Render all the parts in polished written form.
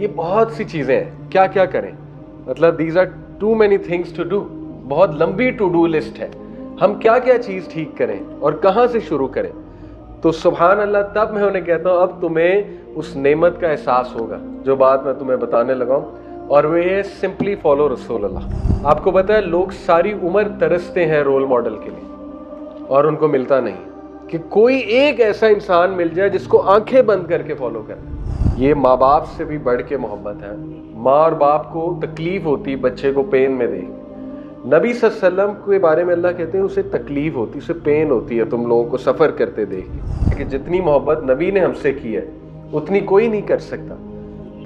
یہ بہت سی چیزیں ہیں, کیا کیا کریں, مطلب these are too many things to do, بہت لمبی ٹو ڈو لسٹ ہے, ہم کیا کیا چیز ٹھیک کریں اور کہاں سے شروع کریں. تو سبحان اللہ, تب میں انہیں کہتا ہوں اب تمہیں اس نعمت کا احساس ہوگا جو بات میں تمہیں بتانے لگا ہوں, اور وہ یہ سمپلی فالو رسول اللہ. آپ کو پتہ ہے لوگ ساری عمر ترستے ہیں رول ماڈل کے لیے اور ان کو ملتا نہیں, کہ کوئی ایک ایسا انسان مل جائے جس کو آنکھیں بند کر کے فالو کرے. یہ ماں باپ سے بھی بڑھ کے محبت ہے. ماں اور باپ کو تکلیف ہوتی بچے کو پین میں دیکھ. نبی صلی اللہ علیہ وسلم کے بارے میں اللہ کہتے ہیں اسے تکلیف ہوتی, اسے پین ہوتی ہے تم لوگوں کو سفر کرتے دیکھ کے, کہ جتنی محبت نبی نے ہم سے کی ہے اتنی کوئی نہیں کر سکتا.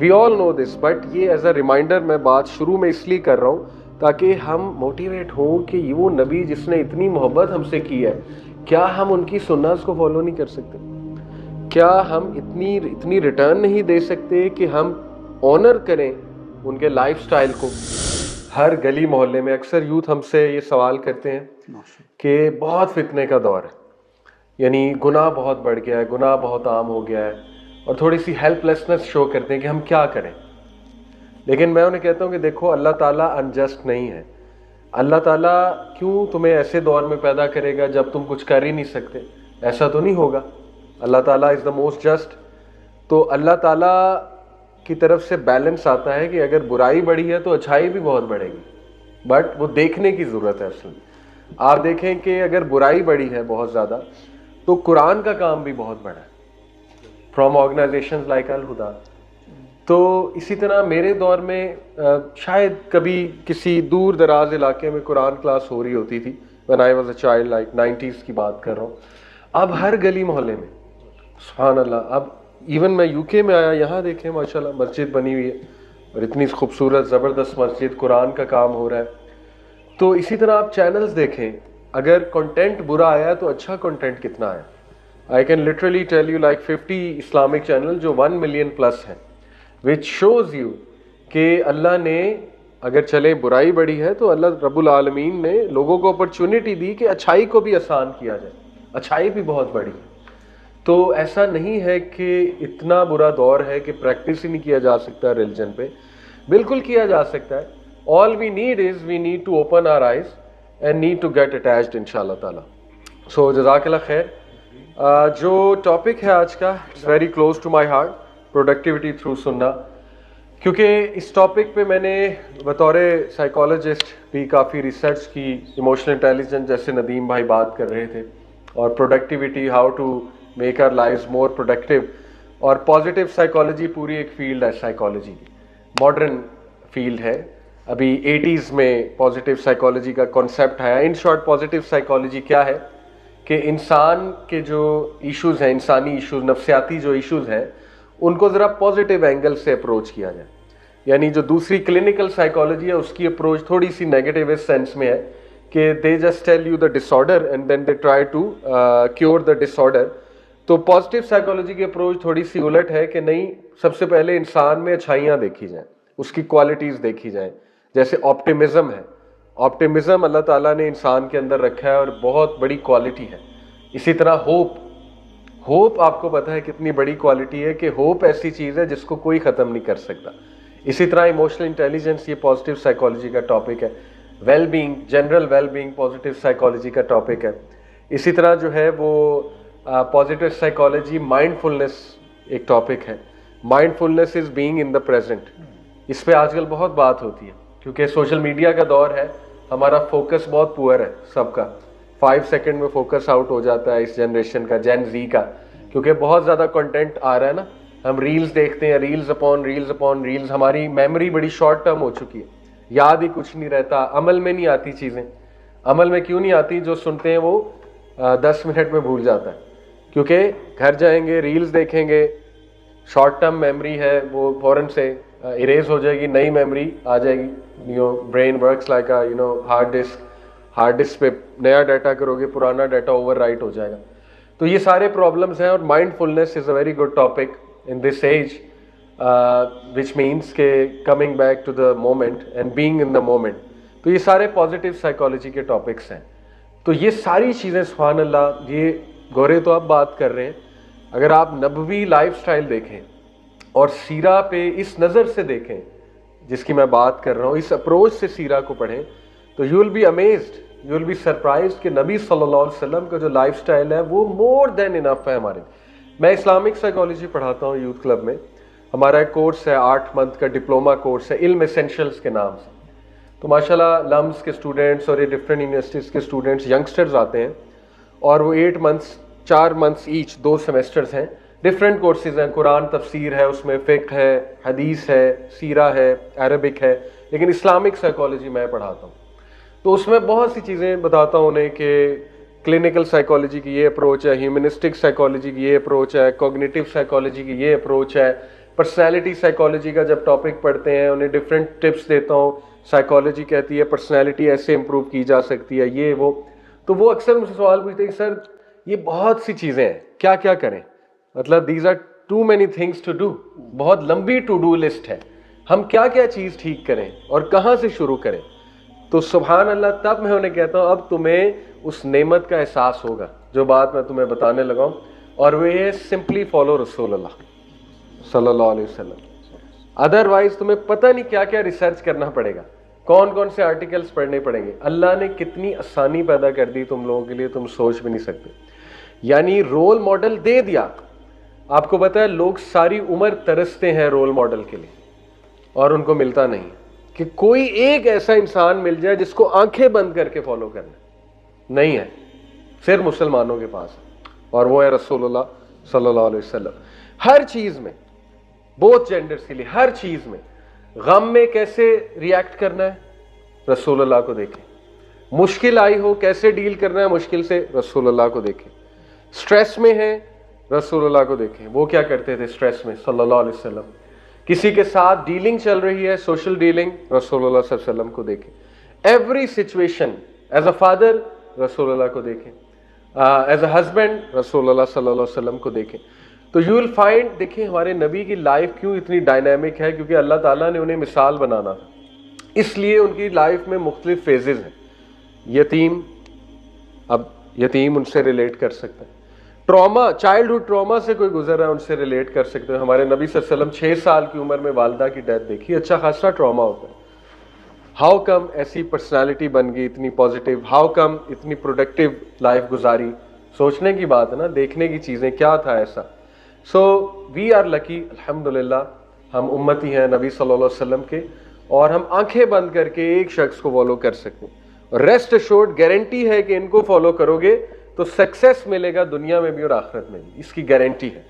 وی آل نو دس, بٹ یہ ایز اے ریمائنڈر میں بات شروع میں اس لیے کر رہا ہوں تاکہ ہم موٹیویٹ ہوں کہ وہ نبی جس نے اتنی محبت ہم سے کی ہے, کیا ہم ان کی سنت کو فالو نہیں کر سکتے؟ کیا ہم اتنی ریٹرن نہیں دے سکتے کہ ہم آنر کریں ان کے لائف سٹائل کو؟ ہر گلی محلے میں اکثر یوتھ ہم سے یہ سوال کرتے ہیں کہ بہت فتنے کا دور ہے, یعنی گناہ بہت بڑھ گیا ہے, گناہ بہت عام ہو گیا ہے, اور تھوڑی سی ہیلپ لیسنس شو کرتے ہیں کہ ہم کیا کریں. لیکن میں انہیں کہتا ہوں کہ دیکھو اللہ تعالیٰ انجسٹ نہیں ہے. اللہ تعالیٰ کیوں تمہیں ایسے دور میں پیدا کرے گا جب تم کچھ کر ہی نہیں سکتے؟ ایسا تو نہیں ہوگا. اللہ تعالیٰ از دا موسٹ جسٹ. تو اللہ تعالیٰ کی طرف سے بیلنس آتا ہے کہ اگر برائی بڑھی ہے تو اچھائی بھی بہت بڑھے گی, بٹ وہ دیکھنے کی ضرورت ہے. اصل آپ دیکھیں کہ اگر برائی بڑھی ہے بہت زیادہ تو قرآن کا کام بھی بہت بڑا ہے, فرام آرگنائزیشنز لائک الہدا. تو اسی طرح میرے دور میں شاید کبھی کسی دور دراز علاقے میں قرآن کلاس ہو رہی ہوتی تھی, when I was a child, like 90s کی بات کر رہا ہوں. اب ہر گلی محلے میں سبحان اللہ, اب ایون میں یو کے میں آیا, یہاں دیکھیں ماشاءاللہ مسجد بنی ہوئی ہے اور اتنی خوبصورت زبردست مسجد, قرآن کا کام ہو رہا ہے. تو اسی طرح آپ چینلز دیکھیں, اگر کنٹینٹ برا آیا ہے تو اچھا کنٹینٹ کتنا آیا. I can literally tell you like 50 Islamic channel جو 1 million plus ہیں, which shows you کہ اللہ نے اگر چلے برائی بڑی ہے تو اللہ رب العالمین نے لوگوں کو اپرچونٹی دی کہ اچھائی کو بھی آسان کیا جائے. اچھائی بھی بہت بڑی ہے. تو ایسا نہیں ہے کہ اتنا برا دور ہے کہ پریکٹس ہی نہیں کیا جا سکتا ریلیجن پہ, بالکل کیا جا سکتا ہے. All we need is we need to open our eyes and need to get attached انشاءاللہ تعالی. So جزاک اللہ خیر. جو ٹاپک ہے آج کا, it's very close to my heart, productivity through سننا. کیونکہ اس ٹاپک پہ میں نے بطور سائیکالوجسٹ بھی کافی ریسرچ کی. ایموشنل انٹیلیجنس جیسے ندیم بھائی بات کر رہے تھے, اور productivity, how to make our lives more productive, اور پازیٹیو سائیکالوجی پوری ایک فیلڈ ہے سائیکالوجی کی, ماڈرن فیلڈ ہے. ابھی 80s میں پازیٹیو سائیکالوجی کا کانسیپٹ آیا. ان شارٹ پازیٹیو سائیکالوجی کیا ہے کہ انسان کے جو ایشوز ہیں, انسانی ایشوز, نفسیاتی جو ایشوز ہیں, ان کو ذرا پازیٹیو اینگل سے اپروچ کیا جائے. یعنی جو دوسری کلینکل سائیکالوجی ہے اس کی اپروچ تھوڑی سی نیگیٹو اس سینس میں ہے کہ they just tell you the disorder and then they try to cure the disorder. تو پازیٹیو سائیکالوجی کی اپروچ تھوڑی سی الٹ ہے کہ نہیں, سب سے پہلے انسان میں اچھائیاں دیکھی جائیں, اس کی کوالٹیز دیکھی جائیں. جیسے آپٹیمزم ہے, آپٹیمزم اللہ تعالیٰ نے انسان کے اندر رکھا ہے اور بہت بڑی کوالٹی ہے. اسی طرح ہوپ آپ کو پتہ ہے کتنی بڑی کوالٹی ہے, کہ ہوپ ایسی چیز ہے جس کو کوئی ختم نہیں کر سکتا. اسی طرح ایموشنل انٹیلیجنس, یہ پازیٹیو سائیکالوجی کا ٹاپک ہے. Well being, general well being positive psychology کا ٹاپک ہے. اسی طرح جو ہے وہ پازیٹیو سائیکالوجی مائنڈ فلنس ایک ٹاپک ہے. Mindfulness is being in the present. اس پہ آج کل بہت بات ہوتی ہے کیونکہ سوشل میڈیا کا دور ہے, ہمارا فوکس بہت پور ہے سب کا. 5 سیکنڈ میں فوکس آؤٹ ہو جاتا ہے اس جنریشن کا, جین زی کا, کیونکہ بہت زیادہ کنٹینٹ آ رہا ہے نا. ہم ریلز دیکھتے ہیں, reels upon reels upon reels. ہماری میموری بڑی شارٹ ٹرم ہو چکی ہے, یاد ہی کچھ نہیں رہتا, عمل میں نہیں آتی چیزیں. عمل میں کیوں نہیں آتی؟ جو سنتے ہیں وہ 10 منٹ میں بھول جاتا ہے, کیونکہ گھر جائیں گے, ریلز دیکھیں گے, شارٹ ٹرم میموری ہے وہ فوراً سے اریز ہو جائے گی, نئی میموری آ جائے گی. Brain works like hard disk. Hard disk پہ نیا ڈیٹا کرو گے, پرانا ڈیٹا اوور رائٹ ہو جائے گا. تو یہ سارے پرابلمس ہیں, اور mindfulness is a very good topic in this age, which means کہ coming back to the moment and being in the moment. تو یہ سارے پازیٹیو سائیکالوجی کے ٹاپکس ہیں. تو یہ ساری چیزیں سبحان اللہ, یہ گورے تو اب بات کر رہے ہیں. اگر آپ نبوی لائف سٹائل دیکھیں, اور سیرہ پہ اس نظر سے دیکھیں جس کی میں بات کر رہا ہوں, اس اپروچ سے سیرہ کو پڑھیں, تو you will be amazed, you will be surprised کہ نبی صلی اللہ علیہ وسلم کا جو لائف سٹائل ہے وہ مور دین انف ہے ہمارے. میں اسلامک سائیکالوجی پڑھاتا ہوں یوتھ کلب میں. ہمارا ایک کورس ہے 8 منتھ کا ڈپلوما کورس ہے, علم ایسینشلز کے نام سے. تو ماشاءاللہ لمس کے اسٹوڈنٹس اور یہ ڈفرینٹ یونیورسٹیز کے اسٹوڈنٹس ینگسٹرز آتے ہیں, اور وہ 8 منتھس 4 منتھس ایچ 2 سیمیسٹرز ہیں. ڈفرینٹ کورسز ہیں, قرآن تفسیر ہے, اس میں فقہ ہے, حدیث ہے, سیرہ ہے, عربک ہے, لیکن اسلامک سائیکالوجی میں پڑھاتا ہوں. تو اس میں بہت سی چیزیں بتاتا ہوں انہیں کہ کلینکل سائیکالوجی کی یہ اپروچ ہے, ہیومنسٹک سائیکالوجی کی یہ اپروچ ہے, کوگنیٹو سائیکالوجی کی یہ اپروچ ہے, پرسنالٹی سائیکالوجی کا جب ٹاپک پڑھتے ہیں انہیں ڈفرینٹ ٹپس دیتا ہوں. سائیکالوجی کہتی ہے پرسنالٹی ایسے امپروو کی جا سکتی ہے, یہ وہ. تو وہ اکثر مجھ سے سوال پوچھتے ہیں کہ سر یہ بہت سی چیزیں ہیں, کیا کیا کریں, مطلب these are too many things to do, بہت لمبی ٹو ڈو لسٹ ہے, ہم کیا کیا چیز ٹھیک کریں اور کہاں سے شروع کریں. تو سبحان اللہ, تب میں انہیں کہتا ہوں اب تمہیں اس نعمت کا احساس ہوگا جو بات میں تمہیں بتانے لگا ہوں, اور وہ یہ سمپلی فالو رسول اللہ صلی اللہ علیہ وسلم. ادروائز تمہیں پتہ نہیں کیا کیا ریسرچ کرنا پڑے گا, کون کون سے آرٹیکلز پڑھنے پڑیں گے. اللہ نے کتنی آسانی پیدا کر دی تم لوگوں کے لیے, تم سوچ بھی نہیں سکتے. یعنی رول ماڈل دے دیا. آپ کو پتہ ہے لوگ ساری عمر ترستے ہیں رول ماڈل کے لیے اور ان کو ملتا نہیں, کہ کوئی ایک ایسا انسان مل جائے جس کو آنکھیں بند کر کے فالو کرنا. نہیں ہے, صرف مسلمانوں کے پاس, اور وہ ہے رسول اللہ صلی اللہ علیہ وسلم. ہر چیز میں, بہت جینڈرز کے لیے, ہر چیز میں, غم میں کیسے ریئیکٹ کرنا ہے رسول اللہ کو دیکھیں, مشکل آئی ہو کیسے ڈیل کرنا ہے مشکل سے رسول اللہ کو دیکھیں, سٹریس میں ہے رسول اللہ کو دیکھیں, وہ کیا کرتے تھے سٹریس میں صلی اللہ علیہ وسلم. کسی کے ساتھ ڈیلنگ چل رہی ہے, سوشل ڈیلنگ, رسول اللہ صلی اللہ علیہ وسلم کو دیکھیں. Every situation, as a father رسول اللہ کو دیکھیں, ایز اے ہسبینڈ رسول اللہ صلی اللہ علیہ وسلم کو دیکھیں. تو یو ول فائنڈ, دیکھیں ہمارے نبی کی لائف کیوں اتنی ڈائنامک ہے, کیونکہ اللہ تعالیٰ نے انہیں مثال بنانا تھا, اس لیے ان کی لائف میں مختلف فیزز ہیں. یتیم, اب یتیم ان سے ریلیٹ کر سکتا ہے. ٹراما, چائلڈہڈ ٹراما سے کوئی گزر رہا ہے ان سے ریلیٹ کر سکتے ہیں. ہمارے نبی صلی اللہ علیہ وسلم 6 سال کی عمر میں والدہ کی ڈیتھ دیکھی, اچھا خاصا ٹراما ہوتا ہے. ہاؤ کم ایسی پرسنالٹی بن گئی اتنی پازیٹیو, ہاؤ کم اتنی پروڈکٹیو لائف گزاری. سوچنے کی بات ہے نا, دیکھنے کی چیزیں, کیا تھا ایسا. سو وی آر لکی, الحمدللہ ہم امتی ہیں نبی صلی اللہ علیہ وسلم کے, اور ہم آنکھیں بند کر کے ایک شخص کو فالو کر سکتے ہیں. ریسٹ ایشورڈ, گارنٹی ہے کہ ان کو فالو کرو گے تو سکسیس ملے گا دنیا میں بھی اور آخرت میں بھی, اس کی گارنٹی ہے.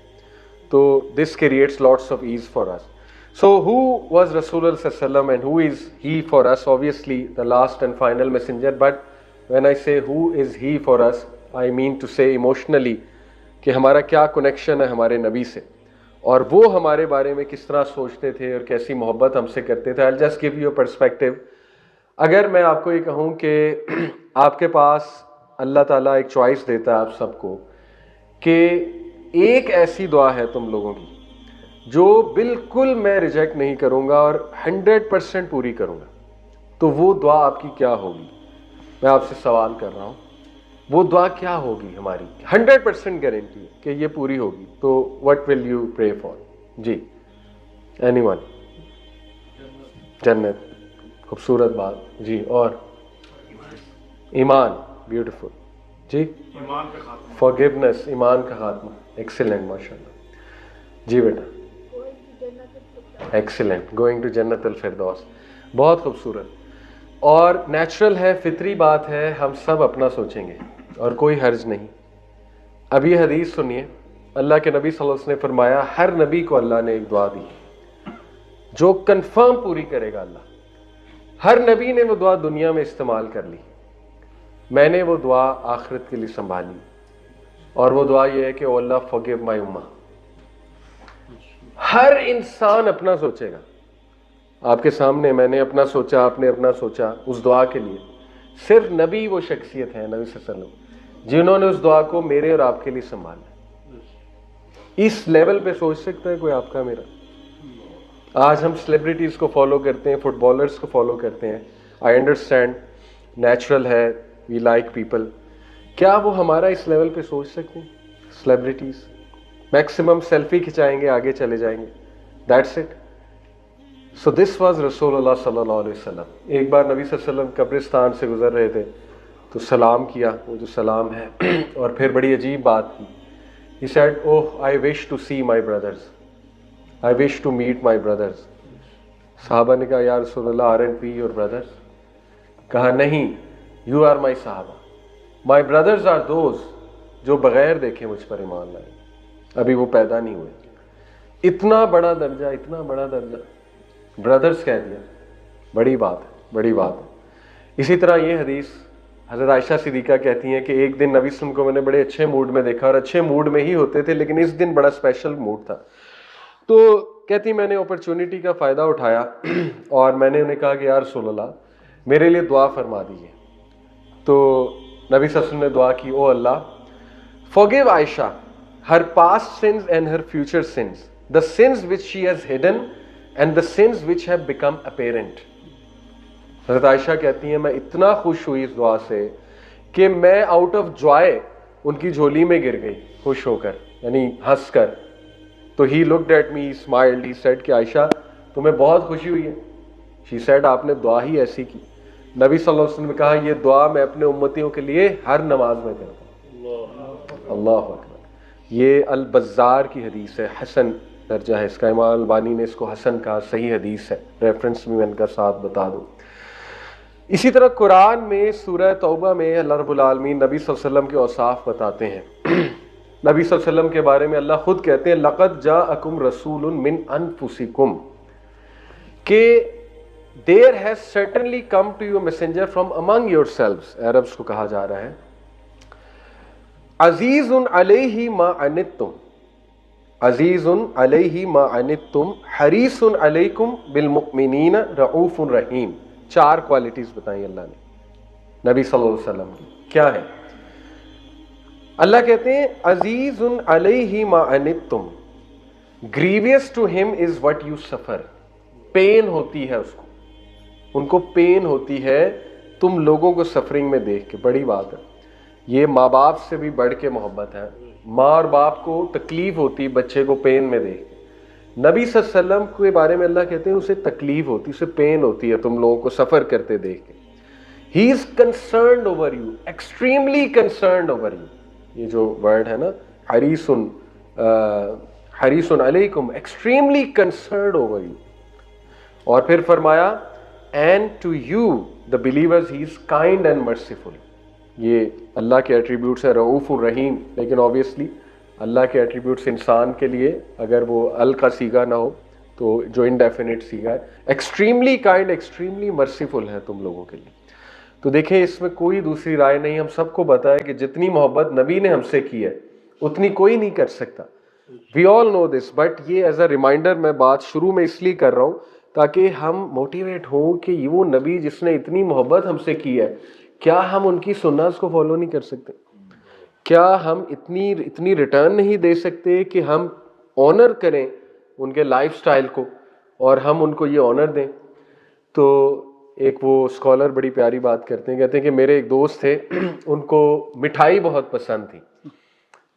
تو this creates lots of ease for us. So who was Rasulullah sallallahu alaihi wasallam and who is he for us? Obviously the last and final messenger, but when I say who is he for us, I mean to say emotionally کہ ہمارا کیا connection ہے ہمارے نبی سے, اور وہ ہمارے بارے میں کس طرح سوچتے تھے اور کیسی محبت ہم سے کرتے تھے. I'll just give you a perspective. اگر میں آپ کو یہ کہوں کہ آپ کے پاس اللہ تعالیٰ ایک چوائس دیتا ہے آپ سب کو کہ ایک ایسی دعا ہے تم لوگوں کی جو بالکل میں ریجیکٹ نہیں کروں گا اور 100% پوری کروں گا, تو وہ دعا آپ کی کیا ہوگی؟ میں آپ سے سوال کر رہا ہوں, وہ دعا کیا ہوگی ہماری 100% گارنٹی ہے کہ یہ پوری ہوگی. تو what will you pray for؟ G anyone؟ جنت, خوبصورت بات. جی اور ایمان, بیوٹیفل. جی forgiveness, ایمان کا خاتمہ, ایکسیلنٹ, ماشاء اللہ. جی بیٹا ایکسیلنٹ, گوئنگ ٹو جنت الفردوس, بہت خوبصورت. اور نیچرل ہے, فطری بات ہے, ہم سب اپنا سوچیں گے اور کوئی حرج نہیں. اب یہ حدیث سنیے, اللہ کے نبی صلی اللہ علیہ وسلم نے فرمایا ہر نبی کو اللہ نے ایک دعا دی جو کنفرم پوری کرے گا اللہ. ہر نبی نے وہ دعا دنیا میں استعمال کر لی, میں نے وہ دعا آخرت کے لیے سنبھالی, اور وہ دعا یہ ہے کہ او اللہ forgive my ummah. ہر انسان اپنا سوچے گا, آپ کے سامنے میں نے اپنا سوچا, آپ نے اپنا سوچا اس دعا کے لیے. صرف نبی وہ شخصیت ہے, نبی صلی اللہ علیہ وسلم, جنہوں نے اس دعا کو میرے اور آپ کے لیے سنبھالا. اس لیول پہ سوچ سکتا ہے کوئی آپ کا میرا؟ آج ہم سیلیبریٹیز کو فالو کرتے ہیں, فٹ بالرز کو فالو کرتے ہیں. آئی انڈرسٹینڈ, نیچرل ہے, وی لائک پیپل. کیا وہ ہمارا اس لیول پہ سوچ سکتے ہیں؟ سیلیبریٹیز میکسیمم سیلفی کھچائیں گے, آگے چلے جائیں گے. That's it. So this was Rasulullah sallallahu alaihi wasallam. ایک بار نبی صلی اللہ علیہ وسلم قبرستان سے گزر رہے تھے تو سلام کیا، وہ جو سلام ہے، اور پھر بڑی عجیب بات کی. He said, "Oh, I wish to see my brothers. I wish to meet my brothers." صحابہ نے کہا یا رسول اللہ aren't we your brothers؟ کہا نہیں، you are my صحابہ. My brothers are those جو بغیر دیکھے مجھ پر ایمان لائے، ابھی وہ پیدا نہیں ہوئے. اتنا بڑا درجہ، اتنا بڑا درجہ، برادرز کہہ دیا. بڑی بات ہے، بڑی بات ہے. اسی طرح یہ حدیث حضرت عائشہ صدیقہ کہتی ہیں کہ ایک دن نبی صلی اللہ علیہ وسلم کو میں نے بڑے اچھے موڈ میں دیکھا، اور اچھے موڈ میں ہی ہوتے تھے، لیکن اس دن بڑا اسپیشل موڈ تھا. تو کہتی میں نے اپرچونٹی کا فائدہ اٹھایا اور میں نے انہیں کہا کہ یا رسول اللہ میرے لیے دعا فرما دیجیے. تو نبی صلی اللہ علیہ وسلم نے دعا کی، او اللہ forgive Aisha her past sins and her future sins, the sins which she has hidden and the sins which have become apparent. حضرت عائشہ کہتی ہیں میں اتنا خوش ہوئی اس دعا سے کہ میں آؤٹ آف جوائے ان کی جھولی میں گر گئی، خوش ہو کر، یعنی ہنس کر. تو he looked at me, smiled, he said کہ عائشہ تمہیں بہت خوشی ہوئی ہے. شی سیڈ آپ نے دعا ہی ایسی کی. نبی صلی اللہ علیہ وسلم نے کہا یہ دعا میں اپنے امتیوں کے لیے ہر نماز میں کرتا ہوں. اللہ اکبر. یہ البزار کی حدیث ہے، حسن درجہ ہے اس کا. امام البانی نے اس کو حسن کہا، صحیح حدیث ہے. ریفرنس بھی میں ان کا ساتھ بتا دوں. اسی طرح قرآن میں سورہ توبہ میں اللہ رب العالمین نبی صلی اللہ علیہ وسلم کے اوصاف بتاتے ہیں. نبی صلی اللہ علیہ وسلم کے بارے میں اللہ خود کہتے ہیں لَقَدْ جَاءَكُمْ رَسُولٌ مِّنْ أَنفُسِكُمْ، کہ there has certainly come to you a messenger from among yourselves. عربs کو کہا جا رہا ہے عزیز علیہ ما عنتم، عزیز علیہ ما عنتم حریص علیکم بالمؤمنین رؤوف رحیم. 4 کوالٹیز بتائیں اللہ نے نبی صلی اللہ علیہ وسلم کی. کیا ہے؟ اللہ کہتے ہیں عزیز علیہ ما عنتم، grievous to him is what you suffer. Pain ہوتی ہے اس کو، ان کو پین ہوتی ہے تم لوگوں کو سفرنگ میں دیکھ کے. بڑی بات ہے. یہ ماں باپ سے بھی بڑھ کے محبت ہے. ماں اور باپ کو تکلیف ہوتی بچے کو پین میں دیکھ کے. نبی صلی اللہ علیہ وسلم کے بارے میں اللہ کہتے ہیں اسے تکلیف ہوتی، اسے پین ہوتی ہے تم لوگوں کو سفر کرتے دیکھ کے. He is concerned over you, extremely concerned over you. یہ جو ورڈ ہے نا حریص علیکم، ایکسٹریملی کنسرنڈ اوور یو. اور پھر فرمایا and to you the believers he is kind and merciful. یہ اللہ کے ایٹریبیوٹس ہیں، رؤوف الرحیم. لیکن آبویسلی اللہ کے ایٹریبیوٹس انسان کے لیے اگر وہ ال کا سیگا نہ ہو تو جو انڈیفینٹ سیگا ہے، ایکسٹریملی کائنڈ، ایکسٹریملی مرسیفل ہے تم لوگوں کے لیے. تو دیکھیں اس میں کوئی دوسری رائے نہیں. ہم سب کو بتائے کہ جتنی محبت نبی نے ہم سے کی ہے اتنی کوئی نہیں کر سکتا. وی آل نو دس، بٹ یہ ایز اے ریمائنڈر میں بات شروع میں اس لیے کر رہا ہوں تاکہ ہم موٹیویٹ ہوں کہ یہ وہ نبی جس نے اتنی محبت ہم سے کی ہے، کیا ہم ان کی سنت کو فالو نہیں کر سکتے؟ کیا ہم اتنی ریٹرن نہیں دے سکتے کہ ہم آنر کریں ان کے لائف سٹائل کو اور ہم ان کو یہ آنر دیں؟ تو ایک وہ اسکالر بڑی پیاری بات کرتے ہیں، کہتے ہیں کہ میرے ایک دوست تھے، ان کو مٹھائی بہت پسند تھی.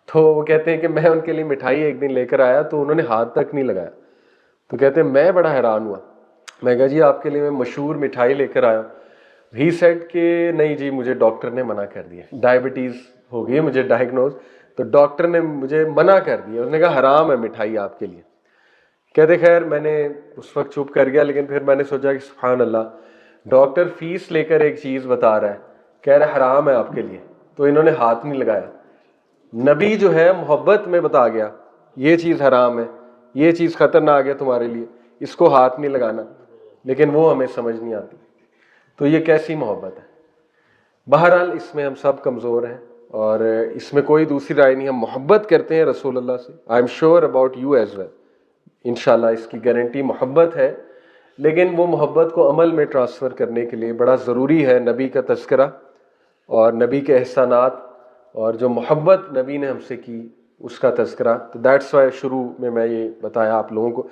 تو وہ کہتے ہیں کہ میں ان کے لیے مٹھائی ایک دن لے کر آیا تو انہوں نے ہاتھ تک نہیں لگایا. تو کہتے ہیں میں بڑا حیران ہوا. میں کہا جی آپ کے لیے میں مشہور مٹھائی لے کر آیا. ہی سیڈ کہ نہیں جی مجھے ڈاکٹر نے منع کر دیا، ڈائبٹیز ہو گئی ہے مجھے ڈائگنوز، تو ڈاکٹر نے مجھے منع کر دیا، اس نے کہا حرام ہے مٹھائی آپ کے لیے. کہتے خیر میں نے اس وقت چپ کر گیا، لیکن پھر میں نے سوچا کہ سبحان اللہ، ڈاکٹر فیس لے کر ایک چیز بتا رہا ہے، کہہ رہا ہے حرام ہے آپ کے لیے، تو انہوں نے ہاتھ نہیں لگایا. نبی جو ہے محبت میں بتا گیا یہ چیز حرام ہے، یہ چیز خطرناک ہے تمہارے لیے، اس کو ہاتھ نہیں لگانا، لیکن وہ ہمیں سمجھ نہیں آتی. تو یہ کیسی محبت ہے؟ بہرحال اس میں ہم سب کمزور ہیں اور اس میں کوئی دوسری رائے نہیں. ہم محبت کرتے ہیں رسول اللہ سے. I am sure about you as well. انشاءاللہ اس کی گارنٹی محبت ہے، لیکن وہ محبت کو عمل میں ٹرانسفر کرنے کے لیے بڑا ضروری ہے نبی کا تذکرہ اور نبی کے احسانات اور جو محبت نبی نے ہم سے کی اس کا تذکرہ. تو دیٹس وائی شروع میں یہ بتایا آپ لوگوں کو.